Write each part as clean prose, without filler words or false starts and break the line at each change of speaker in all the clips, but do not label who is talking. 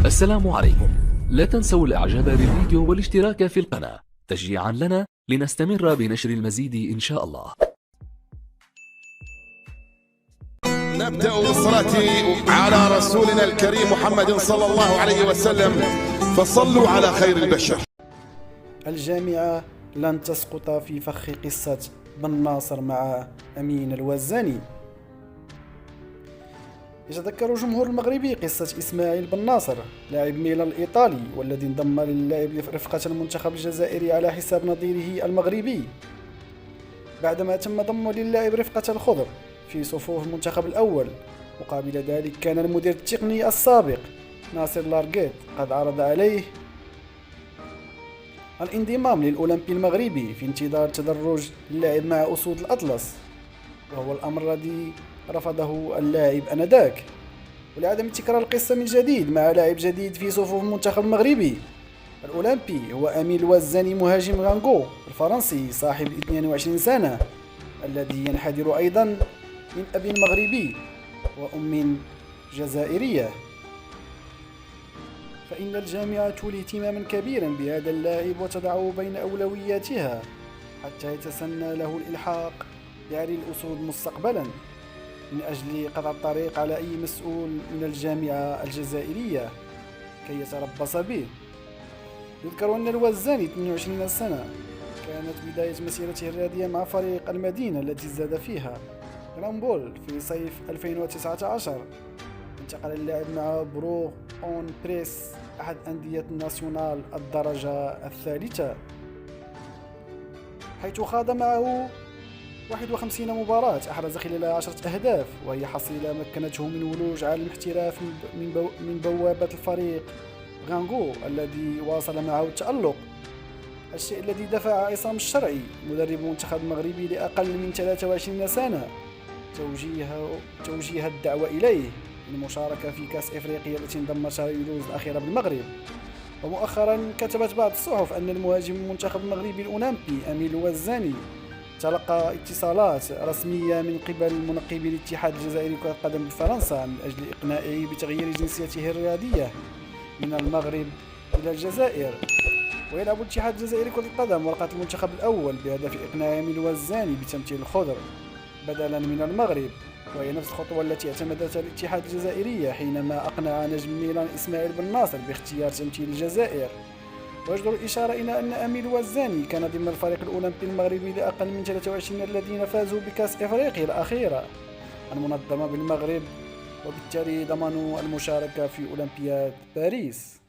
السلام عليكم. لا تنسوا الاعجاب بالفيديو والاشتراك في القناة تشجيعا لنا لنستمر بنشر المزيد ان شاء الله.
نبدأ بالصلاة على رسولنا الكريم محمد صلى الله عليه وسلم، فصلوا على خير البشر.
الجامعة لن تسقط في فخ قصة بن ناصر مع أمين الوزاني. يتذكر الجمهور المغربي قصة إسماعيل بن ناصر لاعب ميلان الإيطالي، والذي انضم للعب رفقة المنتخب الجزائري على حساب نظيره المغربي بعدما تم ضمه للعب رفقة الخضر في صفوف المنتخب الأول. مقابل ذلك كان المدير التقني السابق ناصر لارغيت قد عرض عليه الانضمام للأولمبي المغربي في انتظار تدرج اللعب مع أسود الأطلس، وهو الأمر الذي رفضه اللاعب آنذاك. ولعدم تكرار القصة من جديد مع لاعب جديد في صفوف المنتخب المغربي الأولمبي هو أمين الوزاني مهاجم غانغو الفرنسي صاحب 22 سنة، الذي ينحدر أيضا من أب مغربي وأم جزائرية. فإن الجامعة تولي اهتماما كبيرا بهذا اللاعب وتضعه بين أولوياتها حتى يتسنى له الإلحاق بعري الأسود مستقبلا، من أجل قطع الطريق على أي مسؤول من الجامعة الجزائرية كي يتربص به. يذكر أن الوزاني 22 سنة كانت بداية مسيرته الرياضية مع فريق المدينة التي زاد فيها غرامبول في صيف 2019. انتقل اللاعب مع بروغ أون بريس أحد أندية ناسيونال الدرجة الثالثة، حيث خاض معه 51 مباراة أحرز خلالها 10 أهداف، وهي حصيلة مكنته من ولوج عالم الاحتراف من بوابة الفريق غانغو الذي واصل معه التألق، الشيء الذي دفع عصام الشرعي مدرب المنتخب المغربي لأقل من 23 سنة توجيه الدعوة إليه للمشاركة في كأس إفريقيا التي انضمتها يولوز الأخيرة بالمغرب. ومؤخرا كتبت بعض الصحف أن المهاجم المنتخب المغربي الأولمبي أمين الوزاني تلقى اتصالات رسمية من قبل منقبي الاتحاد الجزائري لكرة القدم بفرنسا من أجل إقناعه بتغيير جنسيته الرياضية من المغرب إلى الجزائر. ويلعب الاتحاد الجزائري لكرة القدم ورقة المنتخب الأول بهدف إقناع أمين الوزاني بتمثيل الخضر بدلا من المغرب، وهي نفس الخطوة التي اعتمدتها الاتحاد الجزائري حينما أقنع نجم ميلان إسماعيل بن ناصر باختيار تمثيل الجزائر. ويجدر الإشارة إلى أن أمين الوزاني كان ضمن الفريق الأولمبي المغربي لأقل من 23 الذين فازوا بكأس إفريقيا الأخيرة المنظمة بالمغرب، وبالتالي ضمنوا المشاركة في أولمبياد باريس.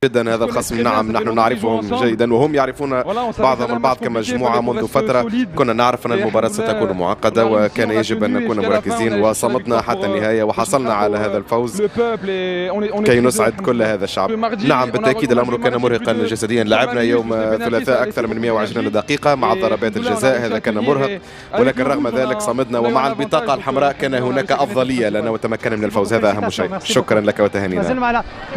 جدا هذا الخصم، نعم نحن نعرفهم جيدا وهم يعرفون بعضهم البعض كمجموعة. منذ فترة كنا نعرف أن المباراة ستكون معقدة وكان يجب أن نكون مركزين، وصمدنا حتى النهاية وحصلنا على هذا الفوز كي نسعد كل هذا الشعب. نعم بالتأكيد الأمر كان مرهقا جسديا، لعبنا يوم ثلاثاء أكثر من 120 دقيقة مع ضربات الجزاء، هذا كان مرهق، ولكن رغم ذلك صمدنا، ومع البطاقة الحمراء كان هناك أفضلية لنا وتمكنا من الفوز، هذا أهم شيء. شكرا لك وتهانينا.